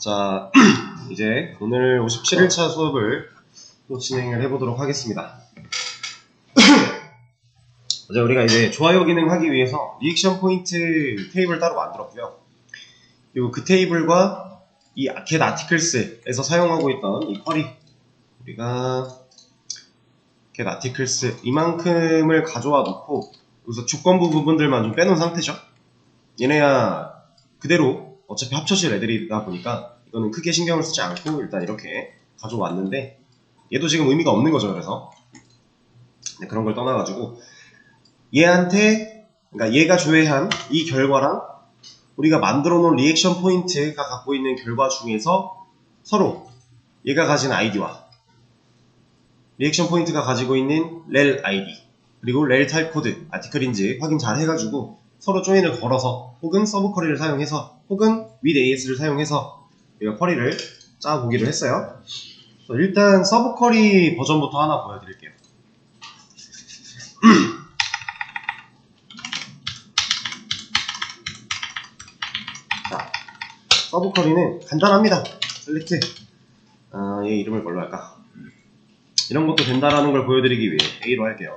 자, 이제 오늘 57일차 수업을 또 진행을 해보도록 하겠습니다. 어제 우리가 이제 좋아요 기능 하기 위해서 리액션 포인트 테이블 따로 만들었고요. 그리고 그 테이블과 이 get articles에서 사용하고 있던 이 쿼리, 우리가 get articles 이만큼을 가져와 놓고 여기서 조건부 부분들만 좀 빼놓은 상태죠. 얘네야 그대로 어차피 합쳐질 애들이다 보니까 이거는 크게 신경을 쓰지 않고 일단 이렇게 가져왔는데, 얘도 지금 의미가 없는 거죠. 그래서 네, 그런 걸 떠나가지고 얘한테, 그러니까 얘가 조회한 이 결과랑 우리가 만들어 놓은 리액션 포인트가 갖고 있는 결과 중에서 서로 얘가 가진 아이디와 리액션 포인트가 가지고 있는 rel id 그리고 rel 타입 코드 아티클인지 확인 잘 해가지고 서로 조인을 걸어서 혹은 서브 쿼리를 사용해서 혹은 with as를 사용해서 우리가 쿼리를 짜보기로 했어요. 일단 서브 쿼리 버전부터 하나 보여드릴게요. 자, 서브 쿼리는 간단합니다. 셀렉트, 얘 이름을 뭘로 할까? 이런 것도 된다라는 걸 보여드리기 위해 A로 할게요.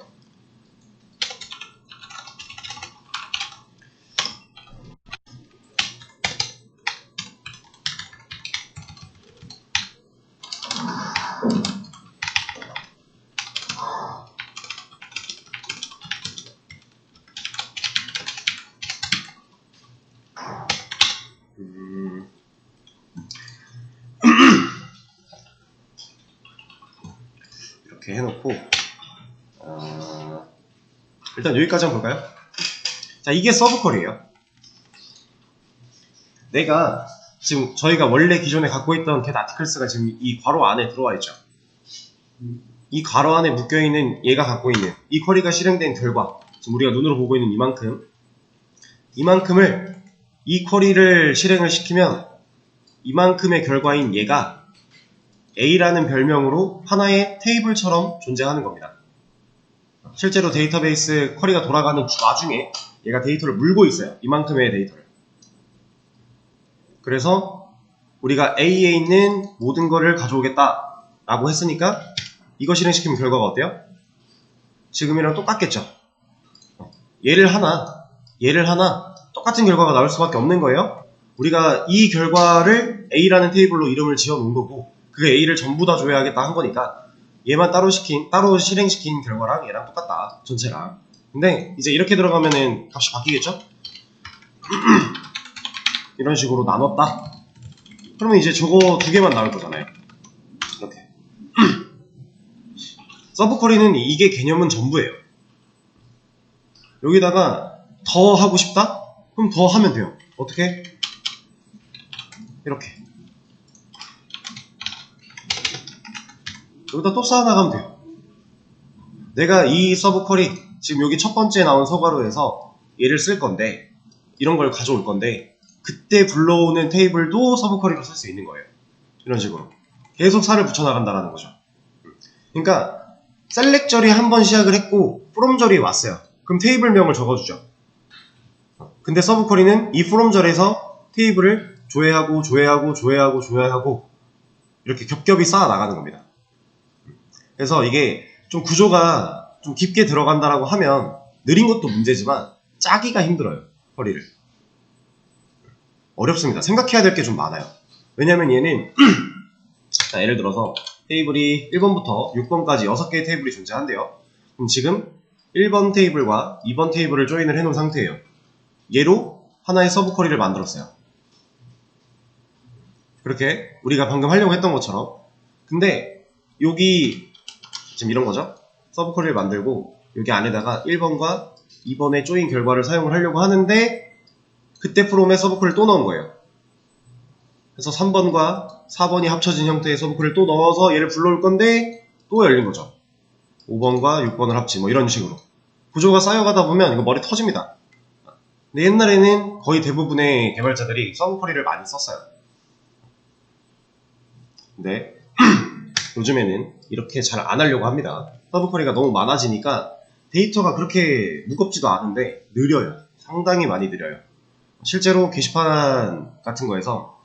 이렇게 해놓고 일단 여기까지 한번 볼까요? 자, 이게 서브 쿼리예요. 내가 지금 저희가 원래 기존에 갖고 있던 get articles가 지금 이 괄호 안에 들어와 있죠. 이 괄호 안에 묶여있는 얘가 갖고 있는 이 쿼리가 실행된 결과, 지금 우리가 눈으로 보고 있는 이만큼을 이 쿼리를 실행을 시키면 이만큼의 결과인 얘가 A라는 별명으로 하나의 테이블처럼 존재하는 겁니다. 실제로 데이터베이스 쿼리가 돌아가는 와중에 얘가 데이터를 물고 있어요. 이만큼의 데이터를. 그래서 우리가 A에 있는 모든 거를 가져오겠다 라고 했으니까 이거 실행시키면 결과가 어때요? 지금이랑 똑같겠죠. 얘를 하나 똑같은 결과가 나올 수밖에 없는 거예요. 우리가 이 결과를 A라는 테이블로 이름을 지어 놓은 거고 그 A를 전부 다 조회하겠다 한 거니까 얘만 따로 실행시킨 결과랑 얘랑 똑같다, 전체랑. 근데 이제 이렇게 들어가면은 값이 바뀌겠죠? 이런 식으로 나눴다. 그러면 이제 저거 두 개만 나올 거잖아요. 이렇게. 서브 쿼리는 이게 개념은 전부예요. 여기다가 더 하고 싶다? 그럼 더 하면 돼요. 어떻게? 이렇게. 여기다 또 쌓아나가면 돼요. 내가 이 서브 쿼리, 지금 여기 첫 번째 나온 서버로해서 얘를 쓸 건데, 이런 걸 가져올 건데, 그때 불러오는 테이블도 서브 쿼리로 쓸 수 있는 거예요. 이런 식으로. 계속 살을 붙여나간다는 거죠. 그러니까, 셀렉절이 한번 시작을 했고, from절이 왔어요. 그럼 테이블명을 적어주죠. 근데 서브 쿼리는 이 from절에서 테이블을 조회하고, 이렇게 겹겹이 쌓아 나가는 겁니다. 그래서 이게 좀 구조가 좀 깊게 들어간다라고 하면 느린 것도 문제지만 짜기가 힘들어요. 쿼리를. 어렵습니다. 생각해야 될 게 좀 많아요. 왜냐면 얘는 자, 예를 들어서 테이블이 1번부터 6번까지 6개의 테이블이 존재한대요. 그럼 지금 1번 테이블과 2번 테이블을 조인을 해놓은 상태예요. 얘로 하나의 서브 쿼리를 만들었어요. 그렇게 우리가 방금 하려고 했던 것처럼. 근데 여기 지금 이런 거죠. 서브 쿼리를 만들고 여기 안에다가 1번과 2번의 조인 결과를 사용을 하려고 하는데 그때 from에 서브 쿼리를 또 넣은 거예요. 그래서 3번과 4번이 합쳐진 형태의 서브 쿼리를 또 넣어서 얘를 불러올 건데 또 열린 거죠. 5번과 6번을 합치 뭐 이런 식으로 구조가 쌓여가다 보면 이거 머리 터집니다. 근데 옛날에는 거의 대부분의 개발자들이 서브 쿼리를 많이 썼어요. 근데 요즘에는 이렇게 잘 안 하려고 합니다. 서브 쿼리가 너무 많아지니까 데이터가 그렇게 무겁지도 않은데 느려요. 상당히 많이 느려요. 실제로 게시판 같은 거에서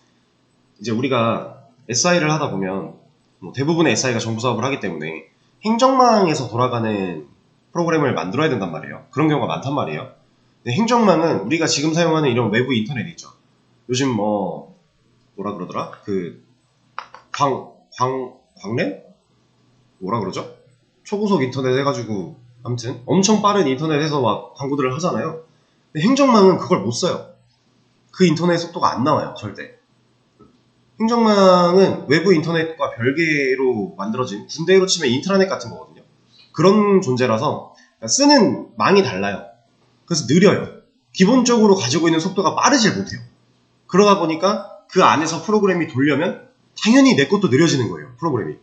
이제 우리가 SI를 하다 보면 뭐 대부분의 SI가 정부 사업을 하기 때문에 행정망에서 돌아가는 프로그램을 만들어야 된단 말이에요. 그런 경우가 많단 말이에요. 근데 행정망은 우리가 지금 사용하는 이런 외부 인터넷 있죠. 요즘 뭐라 그러더라? 그 광램? 뭐라 그러죠? 초고속 인터넷 해가지고 아무튼 엄청 빠른 인터넷에서 막 광고들을 하잖아요. 근데 행정망은 그걸 못 써요. 그 인터넷 속도가 안 나와요, 절대. 행정망은 외부 인터넷과 별개로 만들어진 군대로 치면 인트라넷 같은 거거든요. 그런 존재라서 쓰는 망이 달라요. 그래서 느려요. 기본적으로 가지고 있는 속도가 빠르질 못해요. 그러다 보니까 그 안에서 프로그램이 돌려면 당연히 내 것도 느려지는 거예요, 프로그램이.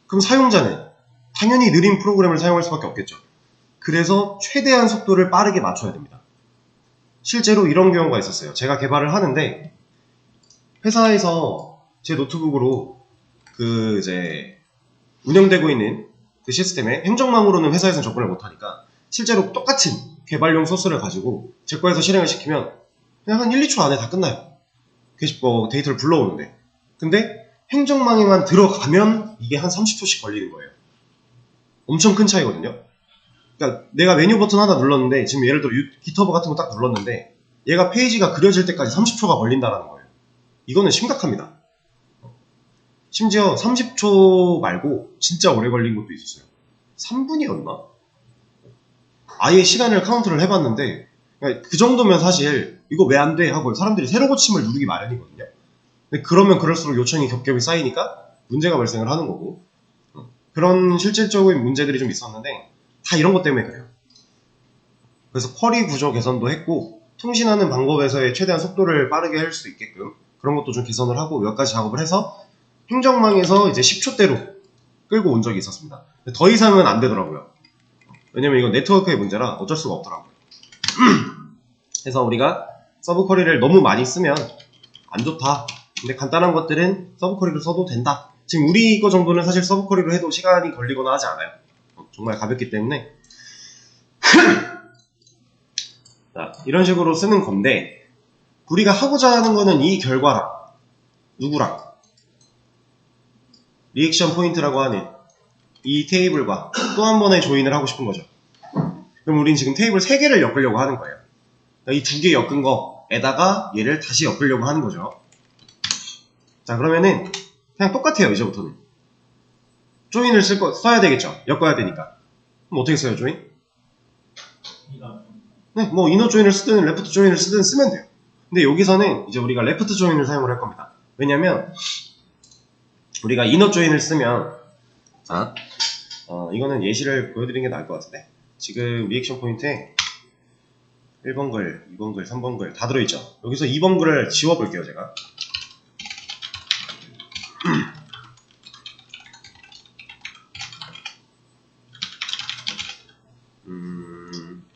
그럼 사용자는 당연히 느린 프로그램을 사용할 수밖에 없겠죠. 그래서 최대한 속도를 빠르게 맞춰야 됩니다. 실제로 이런 경우가 있었어요. 제가 개발을 하는데 회사에서 제 노트북으로 그 이제 운영되고 있는 그 시스템에 행정망으로는 회사에서는 접근을 못하니까 실제로 똑같은 개발용 소스를 가지고 제 거에서 실행을 시키면 그냥 한 1, 2초 안에 다 끝나요. 데이터를 불러오는데. 근데 행정망에만 들어가면 이게 한 30초씩 걸리는 거예요. 엄청 큰 차이거든요. 그러니까 내가 메뉴 버튼 하나 눌렀는데 지금 예를 들어 GitHub 같은 거 딱 눌렀는데 얘가 페이지가 그려질 때까지 30초가 걸린다라는 거예요. 이거는 심각합니다. 심지어 30초 말고 진짜 오래 걸린 것도 있었어요. 3분이었나? 아예 시간을 카운트를 해봤는데 그러니까 그 정도면 사실 이거 왜 안 돼? 하고 사람들이 새로 고침을 누르기 마련이거든요. 근데 그러면 그럴수록 요청이 겹겹이 쌓이니까 문제가 발생을 하는 거고 그런 실질적인 문제들이 좀 있었는데 다 이런 것 때문에 그래요. 그래서 쿼리 구조 개선도 했고 통신하는 방법에서의 최대한 속도를 빠르게 할 수 있게끔 그런 것도 좀 개선을 하고 몇 가지 작업을 해서 행정망에서 이제 10초대로 끌고 온 적이 있었습니다. 더 이상은 안 되더라고요. 왜냐면 이건 네트워크의 문제라 어쩔 수가 없더라고요. 그래서 우리가 서브 쿼리를 너무 많이 쓰면 안 좋다. 근데 간단한 것들은 서브 쿼리로 써도 된다. 지금 우리 거 정도는 사실 서브 쿼리로 해도 시간이 걸리거나 하지 않아요. 정말 가볍기 때문에 자, 이런 식으로 쓰는 건데 우리가 하고자 하는 거는 이 결과랑 누구랑 리액션 포인트라고 하는 이 테이블과 또 한 번의 조인을 하고 싶은 거죠. 그럼 우린 지금 테이블 3개를 엮으려고 하는 거예요. 이 2개 엮은 거에다가 얘를 다시 엮으려고 하는 거죠. 자, 그러면은 그냥 똑같아요. 이제부터는 조인을 써야 되겠죠. 엮어야 되니까. 그럼 어떻게 써요, 조인? 네, 뭐 이너 조인을 쓰든 레프트 조인을 쓰든 쓰면 돼요. 근데 여기서는 이제 우리가 레프트 조인을 사용을 할 겁니다. 왜냐면 우리가 이너 조인을 쓰면 자, 이거는 예시를 보여드리는 게 나을 것 같은데 지금 리액션 포인트에 1번 글, 2번 글, 3번 글 다 들어있죠. 여기서 2번 글을 지워볼게요, 제가.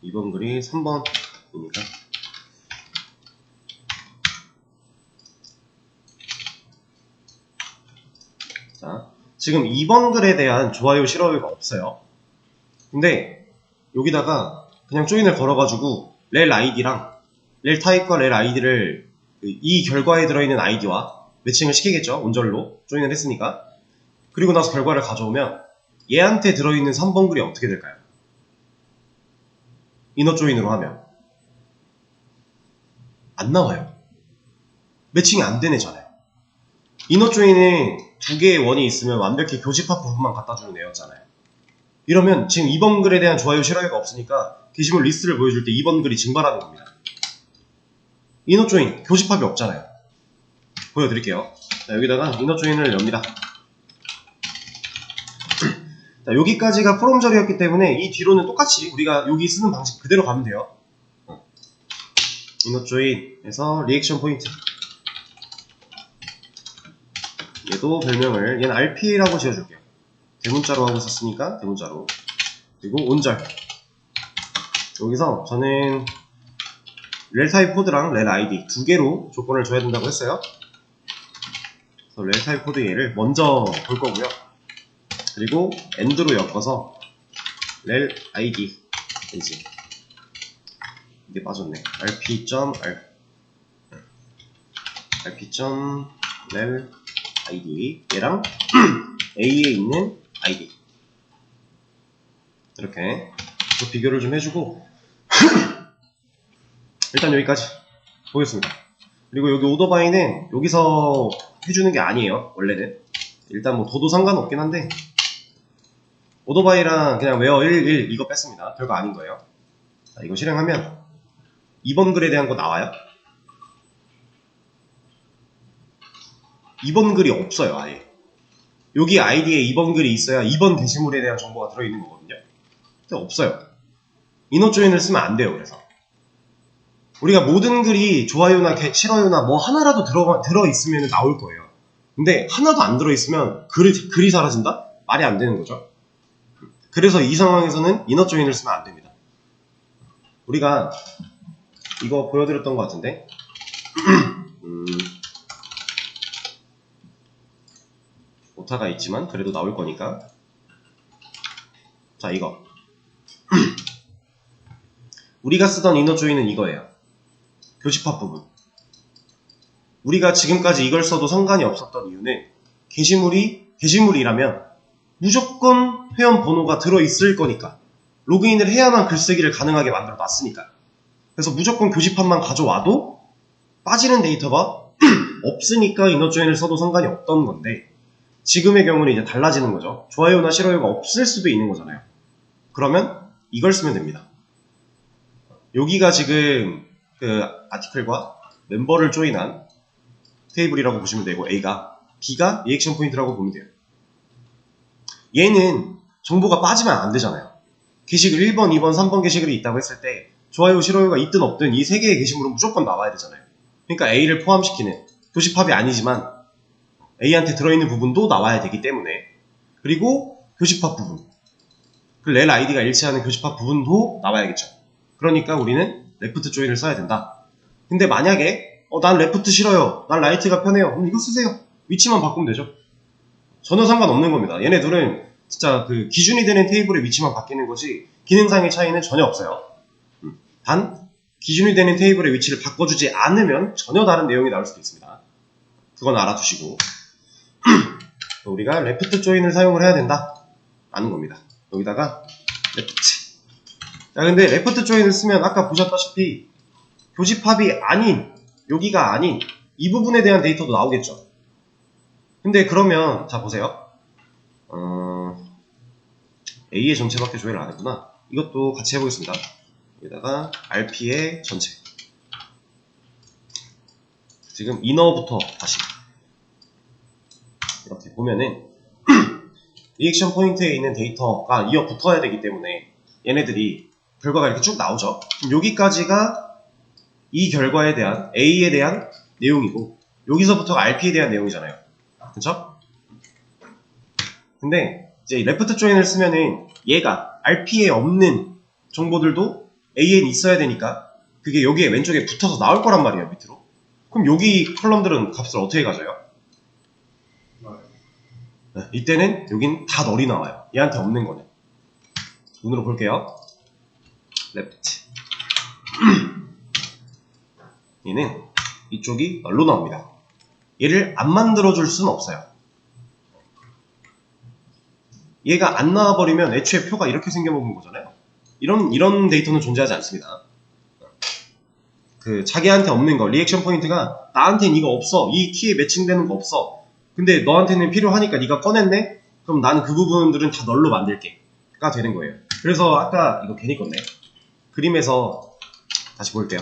2번 글이 3번이니까 자, 지금 2번 글에 대한 좋아요, 싫어요가 없어요. 근데 여기다가 그냥 조인을 걸어가지고 렐 아이디랑 렐 타입과 렐 아이디를 이 결과에 들어있는 아이디와 매칭을 시키겠죠. 온절로 조인을 했으니까. 그리고 나서 결과를 가져오면 얘한테 들어있는 3번 글이 어떻게 될까요? 이너 조인으로 하면 안 나와요. 매칭이 안 되네잖아요. 이너 조인은 2개의 원이 있으면 완벽히 교집합 부분만 갖다 주는 애였잖아요. 이러면 지금 2번 글에 대한 좋아요, 싫어요가 없으니까 게시물 리스트를 보여줄 때 2번 글이 증발하는 겁니다. 이너 조인, 교집합이 없잖아요. 보여드릴게요. 자, 여기다가 이너 조인을 엽니다. 자, 여기까지가 from 절이었기 때문에 이 뒤로는 똑같이 우리가 여기 쓰는 방식 그대로 가면 돼요. 이너 조인에서 리액션 포인트 얘도 별명을 얘는 RP라고 지어줄게요. 대문자로 하고 있었으니까 대문자로. 그리고 온절 여기서 저는 렐 타입 코드랑 렐 아이디 2개로 조건을 줘야 된다고 했어요. 그래서 렐 타입 코드 얘를 먼저 볼 거고요. 그리고 end로 엮어서 렐 아이디 이제 이게 빠졌네. rp.r rel id 얘랑 a에 있는 id 이렇게 또 비교를 좀 해주고 일단 여기까지 보겠습니다. 그리고 여기 오더바이는 여기서 해주는 게 아니에요. 원래는 일단 뭐 둬도 상관없긴 한데 오더바이랑 그냥 웨어 11 이거 뺐습니다. 별거 아닌 거예요. 자, 이거 실행하면 2번 글에 대한 거 나와요. 2번 글이 없어요. 아예 여기 아이디에 2번 글이 있어야 2번 게시물에 대한 정보가 들어있는 거거든요. 근데 없어요. 이너 조인을 쓰면 안 돼요. 그래서 우리가 모든 글이 좋아요나 싫어요나 뭐 하나라도 들어있으면 나올 거예요. 근데 하나도 안 들어있으면 글이 사라진다? 말이 안 되는 거죠. 그래서 이 상황에서는 이너 조인을 쓰면 안 됩니다. 우리가 이거 보여드렸던 것 같은데 오타가 있지만 그래도 나올 거니까 자 이거 우리가 쓰던 이너 조인은 이거예요. 교집합 부분. 우리가 지금까지 이걸 써도 상관이 없었던 이유는 게시물이라면 무조건 회원 번호가 들어있을 거니까 로그인을 해야만 글쓰기를 가능하게 만들어 놨으니까 그래서 무조건 교집합만 가져와도 빠지는 데이터가 없으니까 이너 조인을 써도 상관이 없던 건데 지금의 경우는 이제 달라지는 거죠. 좋아요나 싫어요가 없을 수도 있는 거잖아요. 그러면 이걸 쓰면 됩니다. 여기가 지금 그 아티클과 멤버를 조인한 테이블이라고 보시면 되고 A가 B가 리액션 포인트라고 보면 돼요. 얘는 정보가 빠지면 안 되잖아요. 게시글 1번, 2번, 3번 게시글이 있다고 했을 때 좋아요, 싫어요가 있든 없든 이 세 개의 게시물은 무조건 나와야 되잖아요. 그러니까 A를 포함시키는 교집합이 아니지만 A한테 들어있는 부분도 나와야 되기 때문에 그리고 교집합 부분 그 rel id가 일치하는 교집합 부분도 나와야겠죠. 그러니까 우리는 레프트 조인을 써야 된다. 근데 만약에 난 레프트 싫어요. 난 라이트가 편해요. 그럼 이거 쓰세요. 위치만 바꾸면 되죠. 전혀 상관없는 겁니다. 얘네들은 진짜 그 기준이 되는 테이블의 위치만 바뀌는 거지 기능상의 차이는 전혀 없어요. 단 기준이 되는 테이블의 위치를 바꿔주지 않으면 전혀 다른 내용이 나올 수도 있습니다. 그건 알아두시고 우리가 레프트 조인을 사용을 해야 된다 라는 겁니다. 여기다가 레프트 자 근데 레프트 조인을 쓰면 아까 보셨다시피 교집합이 아닌 여기가 아닌 이 부분에 대한 데이터도 나오겠죠. 근데 그러면 자 보세요. A의 전체밖에 조회를 안 했구나. 이것도 같이 해보겠습니다. 여기다가 RP의 전체 지금 이너부터 다시 이렇게 보면은 리액션 포인트에 있는 데이터가 이어 붙어야 되기 때문에 얘네들이 결과가 이렇게 쭉 나오죠. 그럼 여기까지가 이 결과에 대한 A에 대한 내용이고 여기서부터가 RP에 대한 내용이잖아요. 그쵸? 근데 이제 레프트 조인을 쓰면은 얘가 RP에 없는 정보들도 A에 있어야 되니까 그게 여기에 왼쪽에 붙어서 나올 거란 말이에요. 밑으로. 그럼 여기 컬럼들은 값을 어떻게 가져요? 네, 이때는 여긴 다 널이 나와요. 얘한테 없는 거는. 눈으로 볼게요. 레프트 얘는 이쪽이 널로 나옵니다. 얘를 안 만들어줄 수는 없어요. 얘가 안 나와버리면 애초에 표가 이렇게 생겨먹는 거잖아요. 이런 데이터는 존재하지 않습니다. 그 자기한테 없는 거 리액션 포인트가 나한테는 이거 없어. 이 키에 매칭되는 거 없어. 근데 너한테는 필요하니까 네가 꺼냈네? 그럼 나는 그 부분들은 다 널로 만들게 가 되는 거예요. 그래서 아까 이거 괜히 껐네. 그림에서 다시 볼게요.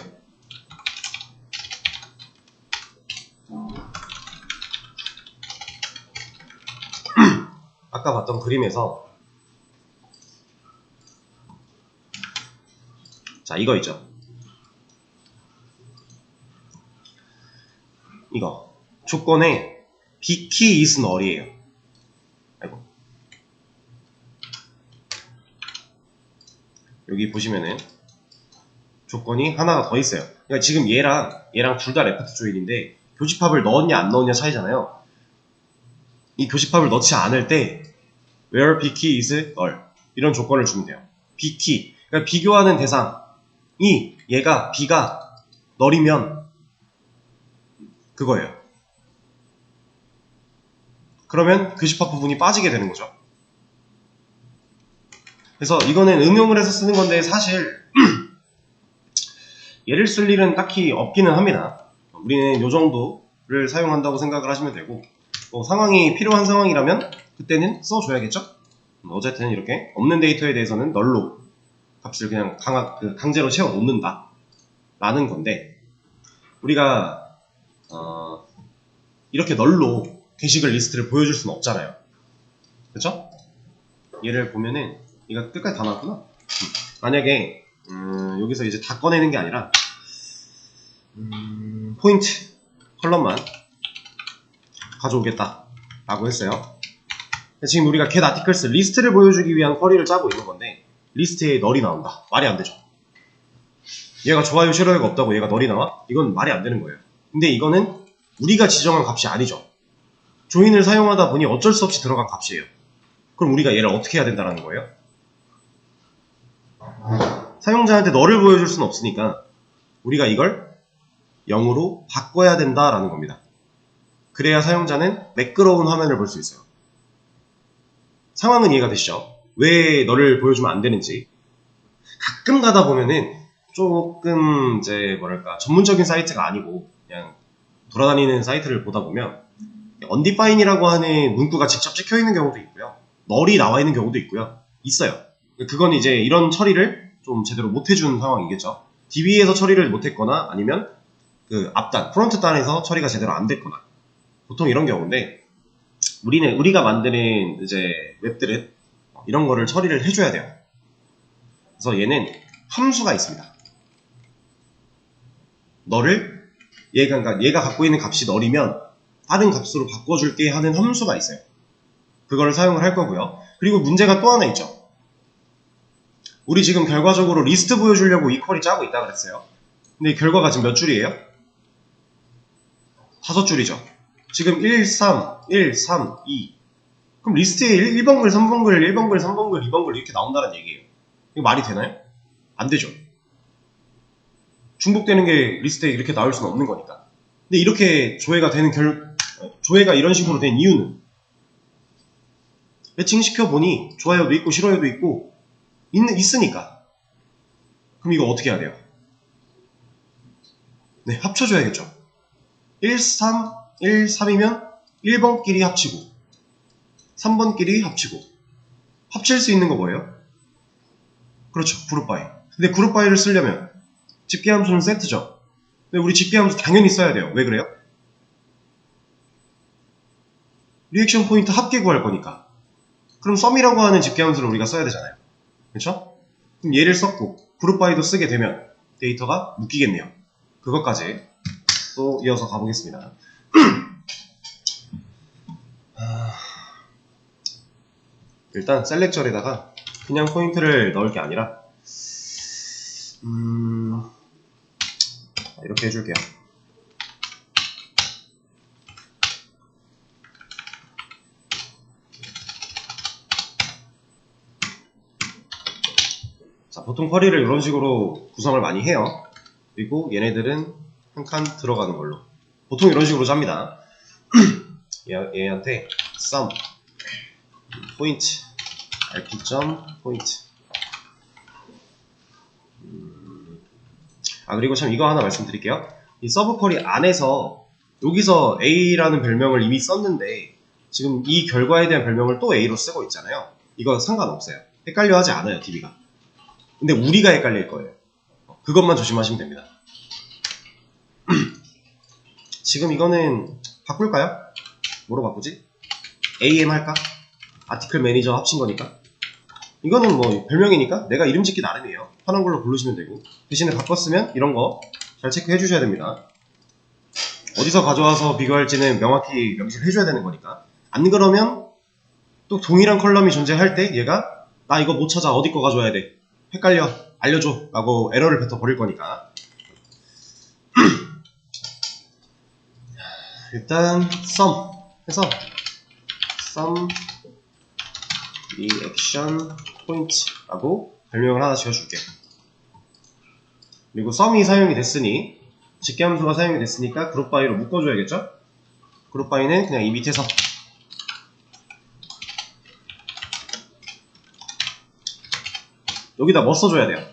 아까 봤던 그림에서 자 이거 있죠. 이거 조건에 bkey is null이에요. 아이고 여기 보시면은 조건이 하나가 더 있어요. 그러니까 지금 얘랑 둘 다 레프트 조인인데 교집합을 넣었냐 안 넣었냐 차이잖아요. 이 교집합을 넣지 않을 때 where bkey is null 이런 조건을 주면 돼요. bkey 그러니까 비교하는 대상이 B가 null이면 그거예요. 그러면 교집합 부분이 빠지게 되는 거죠. 그래서 이거는 응용을 해서 쓰는 건데 사실 얘를 쓸 일은 딱히 없기는 합니다. 우리는 요 정도를 사용한다고 생각을 하시면 되고, 상황이 필요한 상황이라면 그때는 써줘야겠죠? 어쨌든 이렇게 없는 데이터에 대해서는 널로 값을 그냥 강제로 채워 놓는다 라는 건데, 우리가 이렇게 널로 게시글 리스트를 보여줄 수는 없잖아요. 그쵸? 얘를 보면은 이거 끝까지 다 나왔구나. 만약에 여기서 이제 다 꺼내는 게 아니라 포인트 컬럼만 가져오겠다 라고 했어요. 지금 우리가 get articles 리스트를 보여주기 위한 쿼리를 짜고 있는 건데, 리스트에 널이 나온다. 말이 안 되죠. 얘가 좋아요 싫어요가 없다고 얘가 널이 나와? 이건 말이 안 되는 거예요. 근데 이거는 우리가 지정한 값이 아니죠. 조인을 사용하다 보니 어쩔 수 없이 들어간 값이에요. 그럼 우리가 얘를 어떻게 해야 된다는 거예요? 사용자한테 널을 보여줄 수는 없으니까 우리가 이걸 0으로 바꿔야 된다라는 겁니다. 그래야 사용자는 매끄러운 화면을 볼 수 있어요. 상황은 이해가 되시죠? 왜 널을 보여주면 안 되는지. 가끔 가다 보면은 조금 이제 뭐랄까 전문적인 사이트가 아니고 그냥 돌아다니는 사이트를 보다 보면 undefine이라고 하는 문구가 직접 찍혀 있는 경우도 있고요. 널이 나와 있는 경우도 있고요. 있어요. 그건 이제 이런 처리를 좀 제대로 못 해준 상황이겠죠. DB에서 처리를 못 했거나 아니면 그 앞단, 프론트 단에서 처리가 제대로 안 됐거나 보통 이런 경우인데, 우리가 만드는 이제 웹들은 이런 거를 처리를 해줘야 돼요. 그래서 얘는 함수가 있습니다. 널을 얘가 갖고 있는 값이 널이면 다른 값으로 바꿔줄게 하는 함수가 있어요. 그거를 사용을 할 거고요. 그리고 문제가 또 하나 있죠. 우리 지금 결과적으로 리스트 보여주려고 이 쿼리 짜고 있다 그랬어요. 근데 결과가 지금 몇 줄이에요? 5줄이죠. 지금 1, 3, 1, 3, 2. 그럼 리스트에 1번 글, 3번 글, 1번 글, 3번 글, 2번 글 이렇게 나온다는 얘기예요. 이거 말이 되나요? 안 되죠. 중복되는 게 리스트에 이렇게 나올 수는 없는 거니까. 근데 이렇게 조회가 이런 식으로 된 이유는 매칭시켜 보니 좋아요도 있고 싫어요도 있고 있으니까. 그럼 이거 어떻게 해야 돼요? 네, 합쳐줘야겠죠. 1, 3, 1, 3이면 1번끼리 합치고 3번끼리 합치고, 합칠 수 있는 거 뭐예요? 그렇죠, 그룹 바이. 근데 그룹 바이를 쓰려면 집계 함수는 세트죠. 근데 우리 집계 함수 당연히 써야 돼요. 왜 그래요? 리액션 포인트 합계 구할 거니까. 그럼 썸이라고 하는 집계 함수를 우리가 써야 되잖아요. 그렇죠? 그럼 얘를 썼고 그룹 바이도 쓰게 되면 데이터가 묶이겠네요. 그것까지 또 이어서 가보겠습니다. 일단 셀렉절에다가 그냥 포인트를 넣을 게 아니라 이렇게 해줄게요. 자, 보통 쿼리를 이런 식으로 구성을 많이 해요. 그리고 얘네들은 한 칸 들어가는 걸로 보통 이런 식으로 짭니다. 얘한테 sum 포인트 rp.포인트. 그리고 참 이거 하나 말씀드릴게요. 이 서브 쿼리 안에서 여기서 A라는 별명을 이미 썼는데 지금 이 결과에 대한 별명을 또 A로 쓰고 있잖아요. 이거 상관없어요. 헷갈려 하지 않아요, DB가. 근데 우리가 헷갈릴 거예요. 그것만 조심하시면 됩니다. 지금 이거는 바꿀까요? 뭐로 바꾸지? AM 할까? 아티클 매니저 합친 거니까. 이거는 뭐 별명이니까 내가 이름 짓기 나름이에요. 편한 걸로 부르시면 되고, 대신에 바꿨으면 이런 거 잘 체크해 주셔야 됩니다. 어디서 가져와서 비교할지는 명확히 명시를 해줘야 되는 거니까. 안 그러면 또 동일한 컬럼이 존재할 때 얘가 나 이거 못 찾아, 어디 거 가져와야 돼, 헷갈려, 알려줘 라고 에러를 뱉어 버릴 거니까. 일단 sum 해서 sum reaction point 라고 별명을 하나 지어줄게. 그리고 sum이 사용이 됐으니, 집계함수가 사용이 됐으니까 그룹 바이로 묶어줘야겠죠? 그룹 바이는 그냥 이 밑에서 여기다 뭐 써줘야 돼요?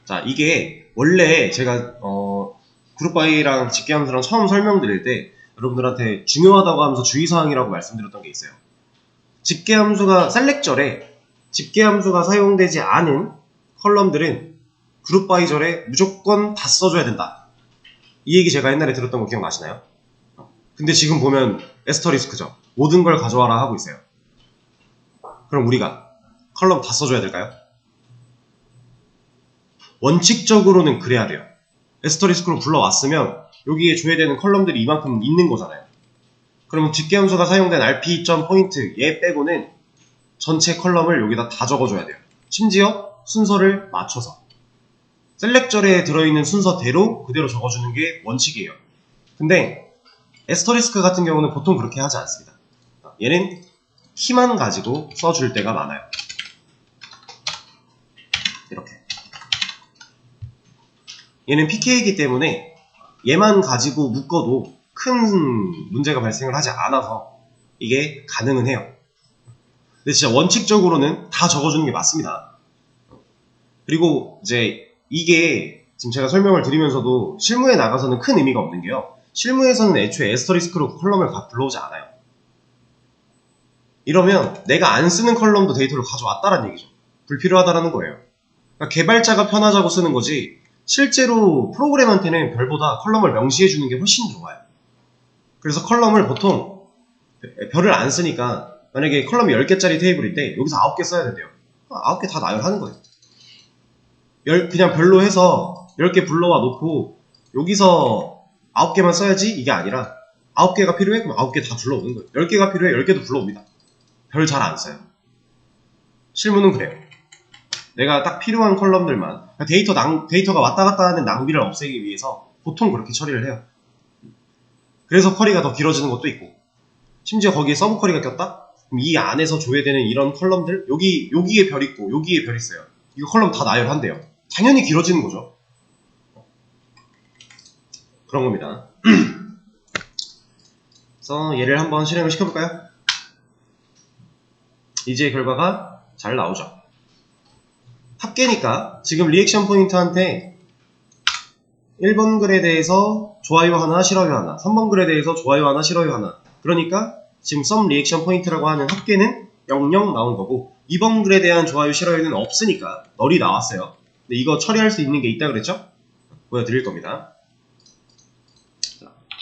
자, 이게 원래 제가 그룹바이랑 집계함수랑 처음 설명드릴 때 여러분들한테 중요하다고 하면서 주의사항이라고 말씀드렸던 게 있어요. 집계함수가 셀렉절에 집계함수가 사용되지 않은 컬럼들은 그룹바이절에 무조건 다 써줘야 된다. 이 얘기 제가 옛날에 들었던 거 기억나시나요? 근데 지금 보면 에스터리스크죠. 모든 걸 가져와라 하고 있어요. 그럼 우리가 컬럼 다 써줘야 될까요? 원칙적으로는 그래야 돼요. 에스터리스크로 불러왔으면 여기에 줘야 되는 컬럼들이 이만큼 있는 거잖아요. 그러면 집계함수가 사용된 rp.point 얘 빼고는 전체 컬럼을 여기다 다 적어줘야 돼요. 심지어 순서를 맞춰서 셀렉절에 들어있는 순서대로 그대로 적어주는 게 원칙이에요. 근데 에스터리스크 같은 경우는 보통 그렇게 하지 않습니다. 얘는 키만 가지고 써줄 때가 많아요. 이렇게 얘는 PK이기 때문에 얘만 가지고 묶어도 큰 문제가 발생을 하지 않아서 이게 가능은 해요. 근데 진짜 원칙적으로는 다 적어주는 게 맞습니다. 그리고 이제 이게 지금 제가 설명을 드리면서도 실무에 나가서는 큰 의미가 없는 게요. 실무에서는 애초에 에스터리스크로 컬럼을 불러오지 않아요. 이러면 내가 안 쓰는 컬럼도 데이터를 가져왔다는 얘기죠. 불필요하다라는 거예요. 그러니까 개발자가 편하자고 쓰는 거지 실제로 프로그램한테는 별보다 컬럼을 명시해주는 게 훨씬 좋아요. 그래서 컬럼을 보통 별을 안 쓰니까 만약에 컬럼이 10개짜리 테이블인데 여기서 9개 써야 된대요. 9개 다 나열하는 거예요. 그냥 별로 해서 10개 불러와 놓고 여기서 9개만 써야지 이게 아니라 9개가 필요해? 그럼 9개 다 불러오는 거예요. 10개가 필요해? 10개도 불러옵니다. 별 잘 안 써요. 실무는 그래요. 내가 딱 필요한 컬럼들만 데이터가 왔다 갔다 하는 낭비를 없애기 위해서 보통 그렇게 처리를 해요. 그래서 쿼리가 더 길어지는 것도 있고 심지어 거기에 서브 쿼리가 꼈다? 그럼 이 안에서 줘야 되는 이런 컬럼들 여기에 별 있고 여기에 별 있어요. 이거 컬럼 다 나열한대요. 당연히 길어지는 거죠. 그런 겁니다. 그래서 얘를 한번 실행을 시켜볼까요? 이제 결과가 잘 나오죠. 합계니까 지금 리액션 포인트한테 1번 글에 대해서 좋아요 하나, 싫어요 하나, 3번 글에 대해서 좋아요 하나, 싫어요 하나. 그러니까 지금 썸 리액션 포인트라고 하는 합계는 00 나온 거고 2번 글에 대한 좋아요, 싫어요는 없으니까 널이 나왔어요. 근데 이거 처리할 수 있는 게 있다 그랬죠? 보여드릴 겁니다.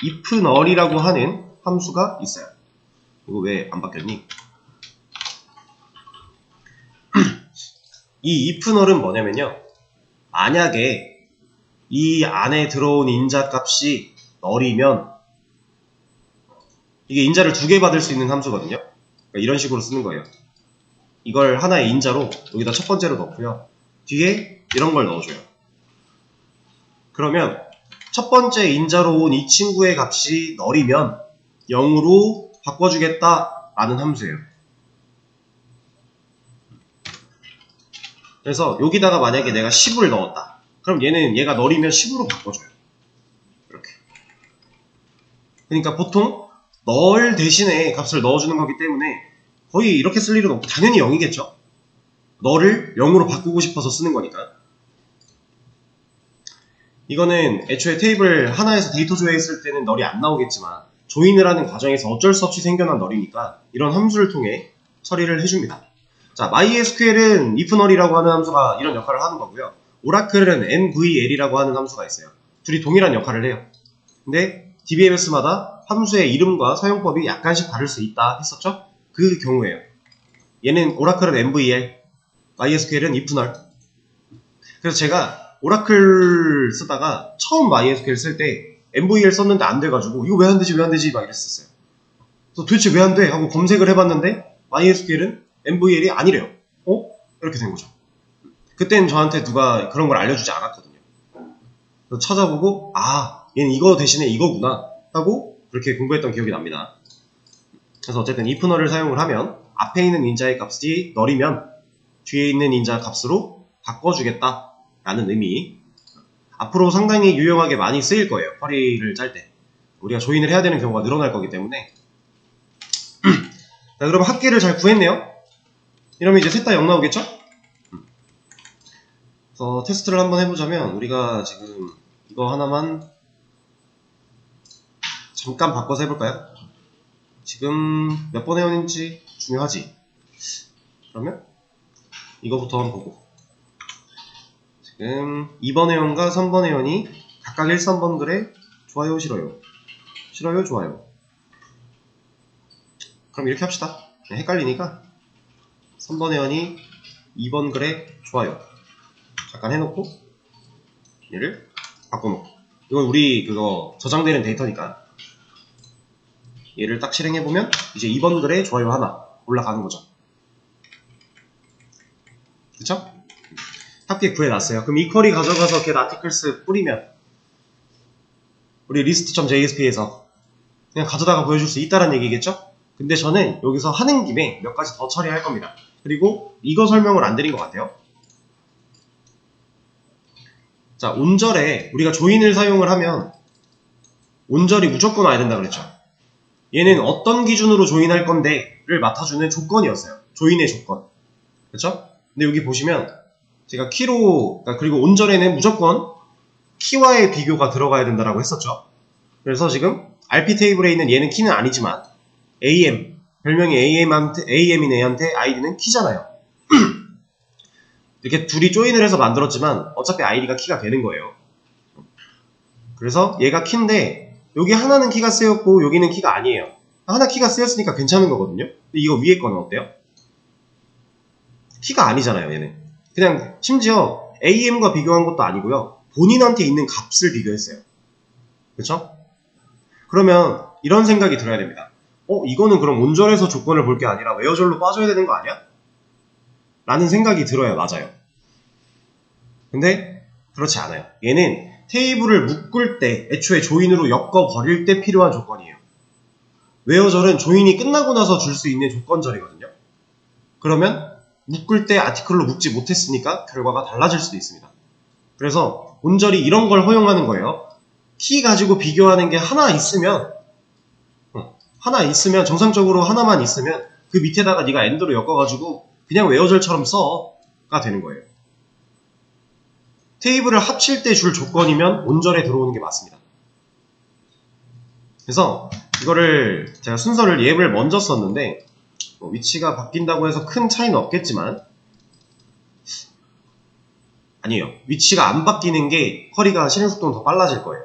if 널이라고 하는 함수가 있어요. 이거 왜 안 바뀌었니? 이 if 널은 뭐냐면요. 만약에 이 안에 들어온 인자 값이 널이면 이게 인자를 2개 받을 수 있는 함수거든요. 그러니까 이런 식으로 쓰는 거예요. 이걸 하나의 인자로 여기다 첫 번째로 넣고요. 뒤에 이런 걸 넣어줘요. 그러면 첫 번째 인자로 온 이 친구의 값이 널이면 0으로 바꿔주겠다라는 함수예요. 그래서 여기다가 만약에 내가 10을 넣었다. 그럼 얘가 널이면 10으로 바꿔줘요. 이렇게. 그러니까 보통 널 대신에 값을 넣어주는 거기 때문에 거의 이렇게 쓸 일은 없고 당연히 0이겠죠. 널을 0으로 바꾸고 싶어서 쓰는 거니까. 이거는 애초에 테이블 하나에서 데이터 조회했을 때는 널이 안 나오겠지만 조인을 하는 과정에서 어쩔 수 없이 생겨난 널이니까 이런 함수를 통해 처리를 해줍니다. 자, MySQL은 ifNull이라고 하는 함수가 이런 역할을 하는 거고요. 오라클은 nvl이라고 하는 함수가 있어요. 둘이 동일한 역할을 해요. 근데 DBMS마다 함수의 이름과 사용법이 약간씩 다를 수 있다 했었죠? 그 경우에요. 얘는 오라클은 nvl, MySQL은 ifNull. 그래서 제가 오라클 쓰다가 처음 MySQL 쓸 때 nvl 썼는데 안 돼가지고 이거 왜 안 되지 막 이랬었어요. 그래서 도대체 왜 안 돼? 하고 검색을 해봤는데 MySQL은 nvl이 아니래요. 이렇게 된 거죠. 그땐 저한테 누가 그런 걸 알려주지 않았거든요. 그래서 찾아보고 얘는 이거 대신에 이거구나 하고 그렇게 공부했던 기억이 납니다. 그래서 어쨌든 ifNull을 사용을 하면 앞에 있는 인자의 값이 널이면 뒤에 있는 인자 값으로 바꿔주겠다 라는 의미. 앞으로 상당히 유용하게 많이 쓰일 거예요. 쿼리를 짤 때. 우리가 조인을 해야 되는 경우가 늘어날 거기 때문에. 자, 그럼 합계를 잘 구했네요. 이러면 이제 셋 다 0 나오겠죠? 그래서 테스트를 한번 해보자면 우리가 지금 이거 하나만 잠깐 바꿔서 해볼까요? 지금 몇 번 회원인지 중요하지. 그러면 이거부터 한번 보고, 지금 2번 회원과 3번 회원이 각각 1, 3번 글에 좋아요, 싫어요, 싫어요, 좋아요. 그럼 이렇게 합시다. 헷갈리니까 3번 회원이 2번 글에 좋아요 잠깐 해놓고 얘를 바꿔놓고, 이건 우리 그거 저장되는 데이터니까 얘를 딱 실행해보면 이제 2번 글에 좋아요 하나 올라가는 거죠. 그쵸? 합계 구해놨어요. 그럼 이 쿼리 가져가서 get articles 뿌리면 우리 list.jsp에서 그냥 가져다가 보여줄 수 있다는 얘기겠죠? 근데 저는 여기서 하는 김에 몇 가지 더 처리할 겁니다. 그리고 이거 설명을 안 드린 것 같아요. 자, 온절에 우리가 조인을 사용을 하면 온절이 무조건 와야 된다 그랬죠. 얘는 어떤 기준으로 조인할 건데를 맡아주는 조건이었어요. 조인의 조건. 그렇죠? 근데 여기 보시면 제가 키로, 그리고 온절에는 무조건 키와의 비교가 들어가야 된다라고 했었죠. 그래서 지금 RP 테이블에 있는 얘는 키는 아니지만 AM, 별명이 AM인 애한테 아이디는 키잖아요. 이렇게 둘이 조인을 해서 만들었지만 어차피 아이디가 키가 되는 거예요. 그래서 얘가 키인데 여기 하나는 키가 쓰였고 여기는 키가 아니에요. 하나 키가 쓰였으니까 괜찮은 거거든요. 근데 이거 위에 거는 어때요? 키가 아니잖아요, 얘는. 그냥 심지어 AM과 비교한 것도 아니고요. 본인한테 있는 값을 비교했어요. 그렇죠? 그러면 이런 생각이 들어야 됩니다. 이거는 그럼 온절에서 조건을 볼 게 아니라 웨어절로 빠져야 되는 거 아니야? 라는 생각이 들어야 맞아요. 근데 그렇지 않아요. 얘는 테이블을 묶을 때, 애초에 조인으로 엮어버릴 때 필요한 조건이에요. 웨어절은 조인이 끝나고 나서 줄 수 있는 조건절이거든요. 그러면 묶을 때 아티클로 묶지 못했으니까 결과가 달라질 수도 있습니다. 그래서 온절이 이런 걸 허용하는 거예요. 키 가지고 비교하는 게 하나 있으면 정상적으로 하나만 있으면 그 밑에다가 네가 엔드로 엮어가지고 그냥 웨어절처럼 써가 되는 거예요. 테이블을 합칠 때 줄 조건이면 온절에 들어오는 게 맞습니다. 그래서 이거를 제가 순서를 앱을 먼저 썼는데 위치가 바뀐다고 해서 큰 차이는 없겠지만 아니에요. 위치가 안 바뀌는 게 쿼리가 실행 속도는 더 빨라질 거예요.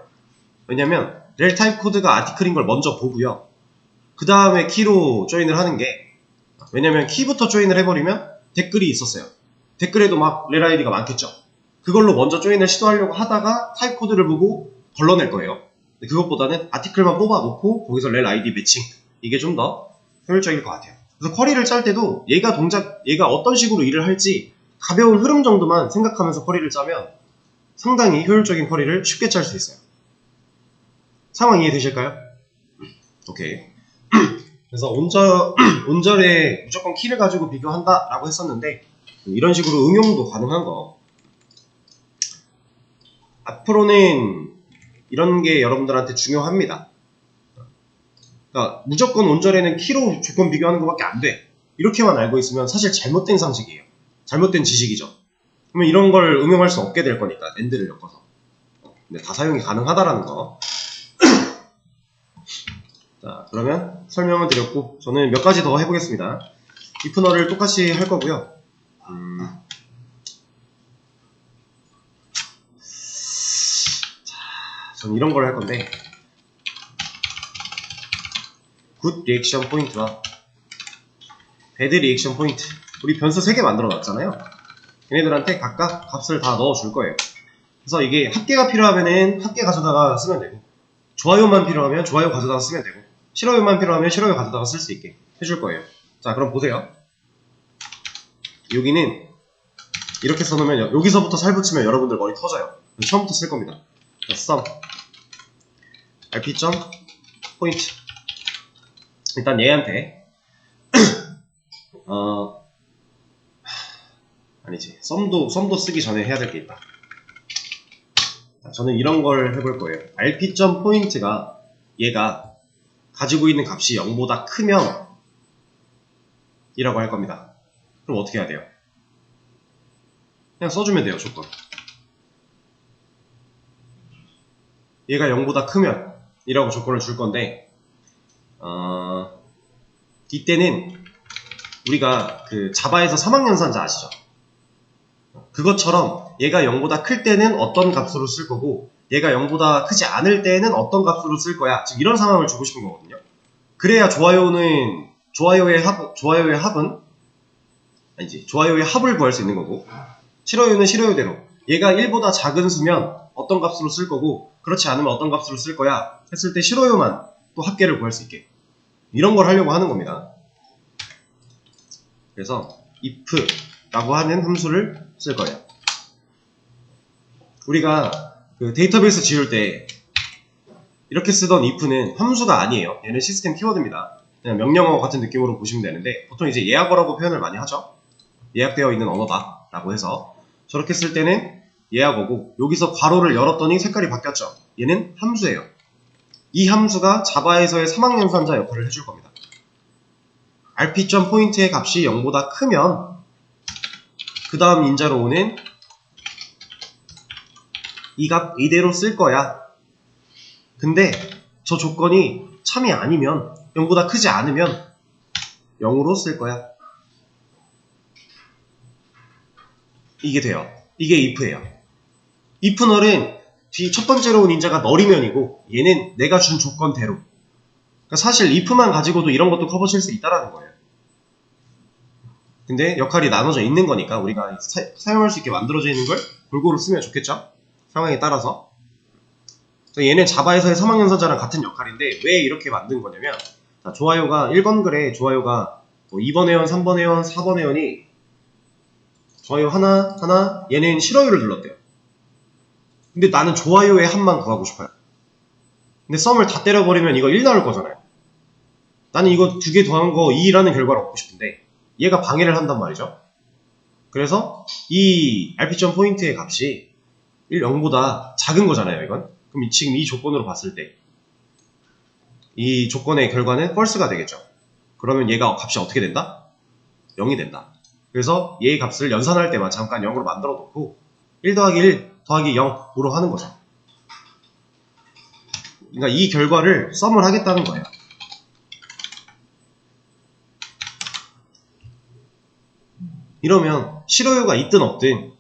왜냐면 렐 타입 코드가 아티클인 걸 먼저 보고요. 그 다음에 키로 조인을 하는 게, 왜냐면 키부터 조인을 해버리면 댓글이 있었어요. 댓글에도 막 렐 아이디가 많겠죠. 그걸로 먼저 조인을 시도하려고 하다가 타입 코드를 보고 걸러낼 거예요. 근데 그것보다는 아티클만 뽑아놓고 거기서 렐 아이디 매칭, 이게 좀 더 효율적일 것 같아요. 그래서 쿼리를 짤 때도 얘가 어떤 식으로 일을 할지 가벼운 흐름 정도만 생각하면서 쿼리를 짜면 상당히 효율적인 쿼리를 쉽게 짤 수 있어요. 상황 이해되실까요? 오케이. 그래서 온절에 무조건 키를 가지고 비교한다 라고 했었는데 이런 식으로 응용도 가능한 거. 앞으로는 이런 게 여러분들한테 중요합니다. 그러니까 무조건 온절에는 키로 조건 비교하는 것밖에 안 돼, 이렇게만 알고 있으면 사실 잘못된 상식이에요. 잘못된 지식이죠. 그러면 이런 걸 응용할 수 없게 될 거니까, 엔드를 엮어서. 근데 다 사용이 가능하다라는 거. 자, 그러면 설명을 드렸고 저는 몇 가지 더 해보겠습니다. 이프너를 똑같이 할 거고요. 저는 이런 걸 할 건데, 굿 리액션 포인트와 배드 리액션 포인트, 우리 변수 3개 만들어 놨잖아요. 얘네들한테 각각 값을 다 넣어 줄 거예요. 그래서 이게 합계가 필요하면은 합계 가져다가 쓰면 되고, 좋아요만 필요하면 좋아요 가져다가 쓰면 되고, 싫어요만 필요하면 싫어요 가져다가 쓸 수 있게 해줄 거예요. 자, 그럼 보세요. 여기는 이렇게 써놓으면 여기서부터 살 붙이면 여러분들 머리 터져요. 처음부터 쓸 겁니다. 자, sum rp.point, 일단 얘한테 아니지, 썸도 쓰기 전에 해야 될 게 있다. 자, 저는 이런 걸 해볼 거예요. rp.point가 얘가 가지고 있는 값이 0보다 크면 이라고 할 겁니다. 그럼 어떻게 해야 돼요? 그냥 써주면 돼요, 조건. 얘가 0보다 크면 이라고 조건을 줄 건데, 이때는 우리가 그 자바에서 사막연산자 아시죠? 그것처럼 얘가 0보다 클 때는 어떤 값으로 쓸 거고, 얘가 0보다 크지 않을 때는 어떤 값으로 쓸 거야. 지금 이런 상황을 주고 싶은 거거든요. 그래야 좋아요의 합은 아니지, 좋아요의 합을 구할 수 있는 거고, 싫어요는 싫어요대로 얘가 1보다 작은 수면 어떤 값으로 쓸 거고, 그렇지 않으면 어떤 값으로 쓸 거야 했을 때 싫어요만 또 합계를 구할 수 있게, 이런 걸 하려고 하는 겁니다. 그래서 if라고 하는 함수를 쓸 거예요. 우리가 그 데이터베이스 지울 때 이렇게 쓰던 if는 함수가 아니에요. 얘는 시스템 키워드입니다. 그냥 명령어 같은 느낌으로 보시면 되는데, 보통 이제 예약어라고 표현을 많이 하죠. 예약되어 있는 언어다 라고 해서, 저렇게 쓸 때는 예약어고, 여기서 괄호를 열었더니 색깔이 바뀌었죠. 얘는 함수예요. 이 함수가 자바에서의 사막연산자 역할을 해줄 겁니다. rp.point의 값이 0보다 크면 그 다음 인자로 오는 이 값 이대로 쓸 거야. 근데 저 조건이 참이 아니면, 0보다 크지 않으면 0으로 쓸 거야. 이게 돼요. 이게 if예요. if 널은 뒤 첫 번째로 온 인자가 널이면이고, 얘는 내가 준 조건대로. 그러니까 사실 if만 가지고도 이런 것도 커버칠 수 있다라는 거예요. 근데 역할이 나눠져 있는 거니까 우리가 사용할 수 있게 만들어져 있는 걸 골고루 쓰면 좋겠죠? 상황에 따라서. 얘는 자바에서의 사막연산자랑 같은 역할인데, 왜 이렇게 만든 거냐면, 자, 좋아요가 1번 글에 좋아요가 뭐 2번 회원, 3번 회원, 4번 회원이 좋아요 하나, 얘는 싫어요를 눌렀대요. 근데 나는 좋아요의 합만 구하고 싶어요. 근데 썸을 다 때려버리면 이거 1 나올 거잖아요. 나는 이거 2개 더한 거 2라는 결과를 얻고 싶은데 얘가 방해를 한단 말이죠. 그래서 이 rp.point의 값이 0보다 작은 거잖아요, 이건. 그럼 지금 이 조건으로 봤을 때 이 조건의 결과는 false가 되겠죠. 그러면 얘가 값이 어떻게 된다? 0이 된다. 그래서 얘의 값을 연산할 때만 잠깐 0으로 만들어 놓고 1 더하기 1 더하기 0으로 하는 거죠. 그러니까 이 결과를 썸을 하겠다는 거예요. 이러면 싫어요가 있든 없든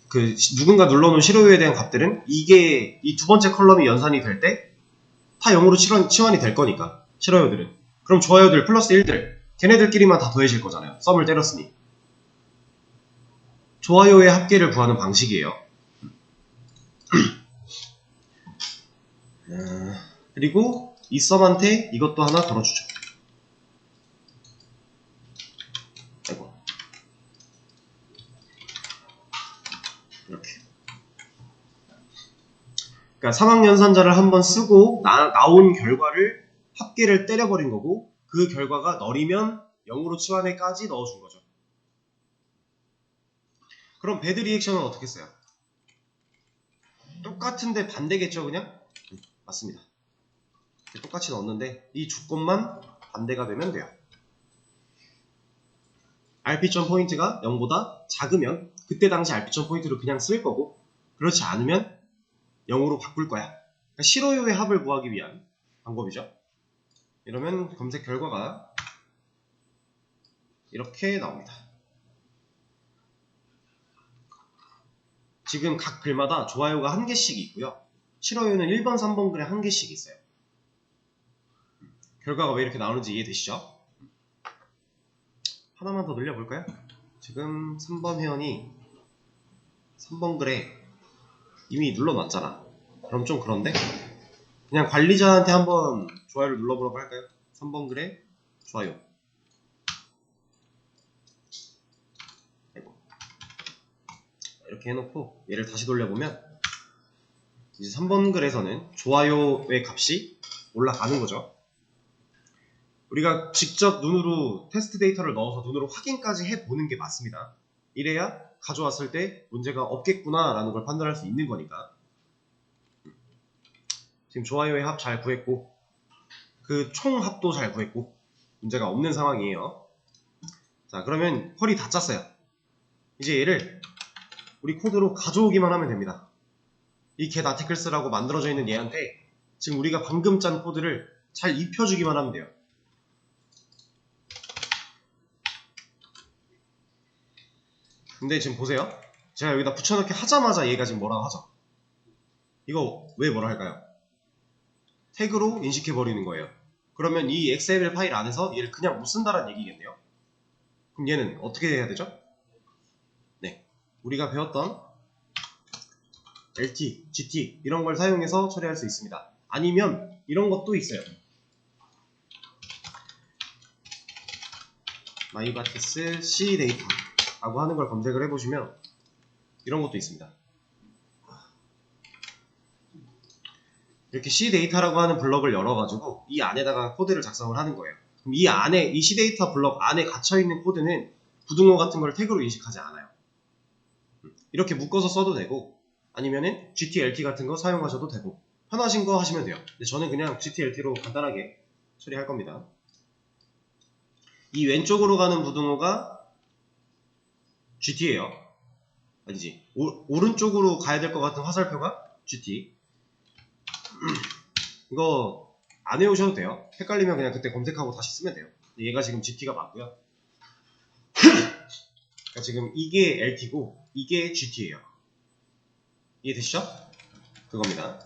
그 누군가 눌러놓은 싫어요에 대한 값들은 이게 이 두 번째 컬럼이 연산이 될 때 다 0으로 치환이 될 거니까, 싫어요들은. 그럼 좋아요들 플러스 1들 걔네들끼리만 다 더해질 거잖아요. 썸을 때렸으니. 좋아요의 합계를 구하는 방식이에요. 그리고 이 썸한테 이것도 하나 걸어주죠. 아이고. 이렇게. 그러니까 사막연산자를 한번 쓰고 나온 결과를 합계를 때려버린 거고, 그 결과가 널이면 0으로 치환해까지 넣어준 거죠. 그럼 배드 리액션은 어떻게 써요? 똑같은데 반대겠죠, 그냥? 맞습니다. 똑같이 넣었는데 이 조건만 반대가 되면 돼요. rp.point가 0보다 작으면 그때 당시 rp.point를 그냥 쓸 거고, 그렇지 않으면 0으로 바꿀 거야. 그러니까 싫어요의 합을 구하기 위한 방법이죠. 이러면 검색 결과가 이렇게 나옵니다. 지금 각 글마다 좋아요가 1개씩 있고요. 싫어요는 1번, 3번 글에 1개씩 있어요. 결과가 왜 이렇게 나오는지 이해되시죠? 하나만 더 늘려볼까요? 지금 3번 회원이 3번 글에 이미 눌러놨잖아. 그럼 좀 그런데? 그냥 관리자한테 한번 좋아요를 눌러보라고 할까요? 3번 글에 좋아요. 이렇게 해놓고 얘를 다시 돌려보면 이제 3번 글에서는 좋아요의 값이 올라가는 거죠. 우리가 직접 눈으로 테스트 데이터를 넣어서 눈으로 확인까지 해보는 게 맞습니다. 이래야 가져왔을 때 문제가 없겠구나 라는 걸 판단할 수 있는 거니까. 지금 좋아요의 합 잘 구했고 그 총 합도 잘 구했고 문제가 없는 상황이에요. 자, 그러면 퀄이 다 짰어요. 이제 얘를 우리 코드로 가져오기만 하면 됩니다. 이 getArticles라고 만들어져 있는 얘한테 지금 우리가 방금 짠 코드를 잘 입혀주기만 하면 돼요. 근데 지금 보세요. 제가 여기다 붙여넣기 하자마자 얘가 지금 뭐라고 하죠? 이거 왜 뭐라 할까요? 태그로 인식해버리는 거예요. 그러면 이 XML 파일 안에서 얘를 그냥 못 쓴다는 얘기겠네요. 그럼 얘는 어떻게 해야 되죠? 네, 우리가 배웠던 LT, GT 이런 걸 사용해서 처리할 수 있습니다. 아니면 이런 것도 있어요. mybatis cdata 라고 하는 걸 검색을 해보시면 이런 것도 있습니다. 이렇게 cdata라고 하는 블럭을 열어가지고 이 안에다가 코드를 작성을 하는 거예요. 그럼 이 안에, 이 cdata 블럭 안에 갇혀있는 코드는 부등호 같은 걸 태그로 인식하지 않아요. 이렇게 묶어서 써도 되고 아니면은 GTLT 같은 거 사용하셔도 되고 편하신 거 하시면 돼요. 근데 저는 그냥 GTLT로 간단하게 처리할 겁니다. 이 왼쪽으로 가는 부등호가 GT예요. 아니지, 오른쪽으로 가야 될 것 같은 화살표가 GT. 이거 안 외우셔도 돼요. 헷갈리면 그냥 그때 검색하고 다시 쓰면 돼요. 얘가 지금 GT가 맞고요. 그러니까 지금 이게 LT고 이게 GT예요. 이해되시죠? 그겁니다.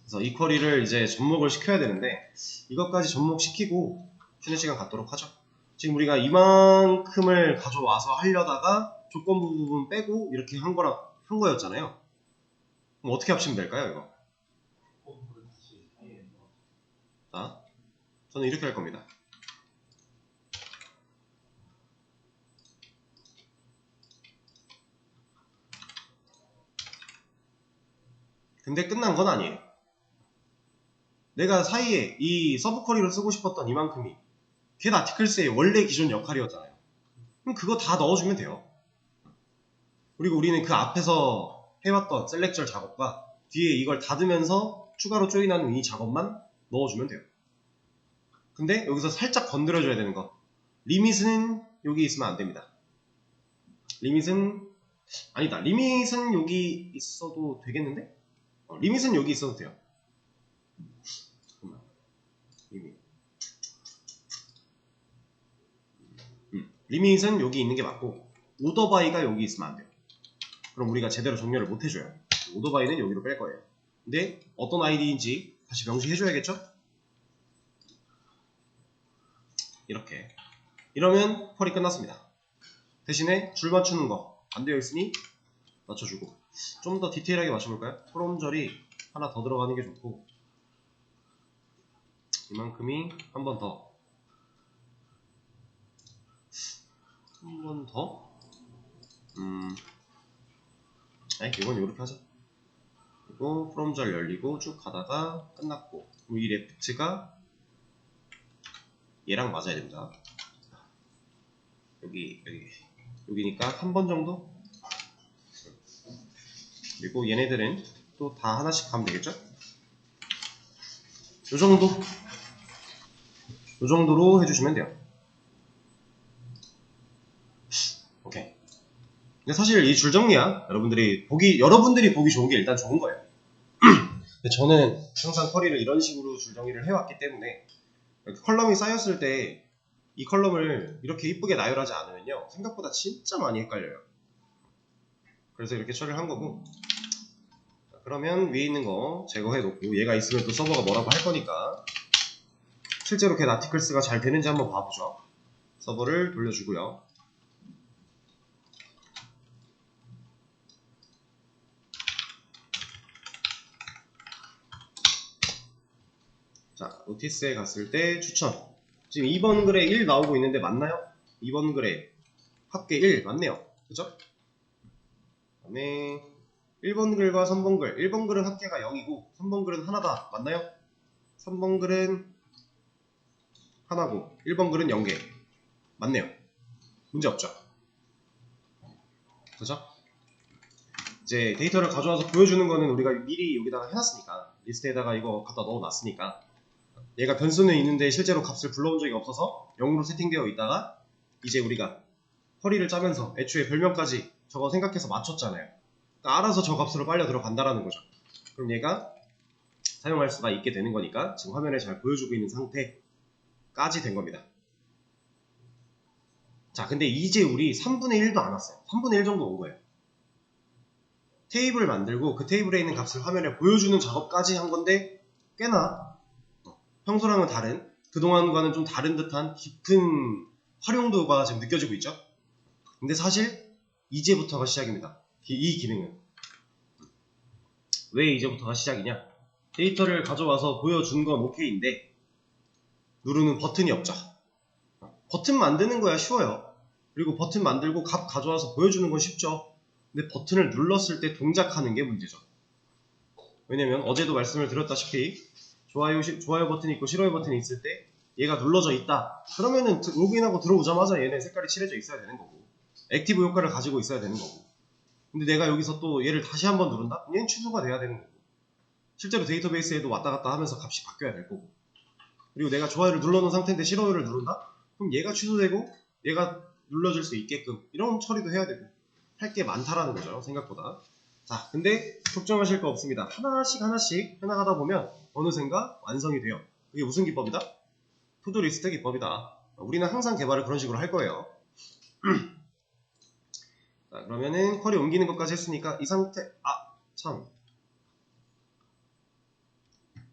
그래서 이 쿼리를 이제 접목을 시켜야 되는데 이것까지 접목시키고 쉬는 시간 갖도록 하죠. 지금 우리가 이만큼을 가져와서 하려다가 조건부 부분 빼고 이렇게 한 거였잖아요. 그럼 어떻게 합치면 될까요, 이거? 자, 저는 이렇게 할 겁니다. 근데 끝난 건 아니에요. 내가 사이에 이 서브 쿼리로 쓰고 싶었던 이만큼이 getArticles의 원래 기존 역할이었잖아요. 그럼 그거 다 넣어주면 돼요. 그리고 우리는 그 앞에서 해왔던 셀렉절 작업과 뒤에 이걸 닫으면서 추가로 조인하는 이 작업만 넣어주면 돼요. 근데 여기서 살짝 건드려줘야 되는 거, 리밋은 여기 있으면 안 됩니다. 리밋은 아니다. 리밋은 여기 있어도 되겠는데? 리밋은 여기 있어도 돼요. 잠깐만. 리밋. 리밋은 여기 있는 게 맞고 오더바이가 여기 있으면 안 돼요. 그럼 우리가 제대로 정렬을 못 해줘요. 오더바이는 여기로 뺄 거예요. 근데 어떤 아이디인지 다시 명시해줘야겠죠? 이렇게. 이러면 퀄이 끝났습니다. 대신에 줄 맞추는 거 안 되어 있으니 맞춰주고, 좀 더 디테일하게 맞춰볼까요? 프롬절이 하나 더 들어가는 게 좋고, 이만큼이 한 번 더, 한 번 더, 이건 이렇게 하자. 그리고 프롬절 열리고 쭉 가다가 끝났고, 이 레프트가 얘랑 맞아야 됩니다. 여기니까 한 번 정도? 그리고 얘네들은 또 다 하나씩 가면 되겠죠? 요 정도로 해주시면 돼요. 오케이. 근데 사실 이 줄 정리야 여러분들이 보기 좋은 게 일단 좋은 거예요. 근데 저는 항상 쿼리를 이런 식으로 줄 정리를 해왔기 때문에 컬럼이 쌓였을 때 이 컬럼을 이렇게 이쁘게 나열하지 않으면요 생각보다 진짜 많이 헷갈려요. 그래서 이렇게 처리를 한 거고, 그러면 위에 있는 거 제거해 놓고, 얘가 있으면 또 서버가 뭐라고 할 거니까 실제로 getArticles가 잘 되는지 한번 봐보죠. 서버를 돌려주고요. 자, 노티스에 갔을 때 추천. 지금 2번 글에 1 나오고 있는데 맞나요? 2번 글에 합계 1 맞네요. 그죠? 그 다음에 1번 글과 3번 글. 1번 글은 합계가 0이고 3번 글은 하나다. 맞나요? 3번 글은 하나고 1번 글은 0개. 맞네요. 문제 없죠? 그죠? 이제 데이터를 가져와서 보여주는 거는 우리가 미리 여기다가 해놨으니까, 리스트에다가 이거 갖다 넣어놨으니까 얘가 변수는 있는데 실제로 값을 불러온 적이 없어서 0으로 세팅되어 있다가 이제 우리가 쿼리를 짜면서 애초에 별명까지 저거 생각해서 맞췄잖아요. 그러니까 알아서 저 값으로 빨려 들어간다라는 거죠. 그럼 얘가 사용할 수가 있게 되는 거니까 지금 화면에 잘 보여주고 있는 상태까지 된 겁니다. 자, 근데 이제 우리 3분의 1도 안 왔어요. 3분의 1 정도 온 거예요. 테이블을 만들고 그 테이블에 있는 값을 화면에 보여주는 작업까지 한 건데 꽤나 평소랑은 다른, 그동안과는 좀 다른 듯한 깊은 활용도가 지금 느껴지고 있죠. 근데 사실 이제부터가 시작입니다. 이 기능은. 왜 이제부터가 시작이냐? 데이터를 가져와서 보여준 건 오케이인데 누르는 버튼이 없죠. 버튼 만드는 거야 쉬워요. 그리고 버튼 만들고 값 가져와서 보여주는 건 쉽죠. 근데 버튼을 눌렀을 때 동작하는 게 문제죠. 왜냐면 어제도 말씀을 드렸다시피 좋아요 버튼이 있고 싫어요 버튼이 있을 때 얘가 눌러져 있다. 그러면은 로그인하고 들어오자마자 얘네 색깔이 칠해져 있어야 되는 거고 액티브 효과를 가지고 있어야 되는 거고. 근데 내가 여기서 또 얘를 다시 한번 누른다? 얘는 취소가 돼야 되는 거고. 실제로 데이터베이스에도 왔다 갔다 하면서 값이 바뀌어야 될 거고. 그리고 내가 좋아요를 눌러놓은 상태인데 싫어요를 누른다? 그럼 얘가 취소되고 얘가 눌러줄 수 있게끔 이런 처리도 해야 되고 할 게 많다라는 거죠, 생각보다. 자, 근데 걱정하실 거 없습니다. 하나씩 해나가다 보면 어느샌가 완성이 돼요. 그게 무슨 기법이다? 투두리스트 기법이다. 우리는 항상 개발을 그런 식으로 할 거예요. 자, 그러면은 쿼리 옮기는 것까지 했으니까 이 상태,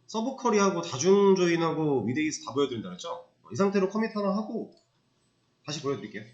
서브 쿼리하고 다중 조인하고 위데이스 다 보여드린다 그랬죠? 이 상태로 커밋 하나 하고 다시 보여드릴게요.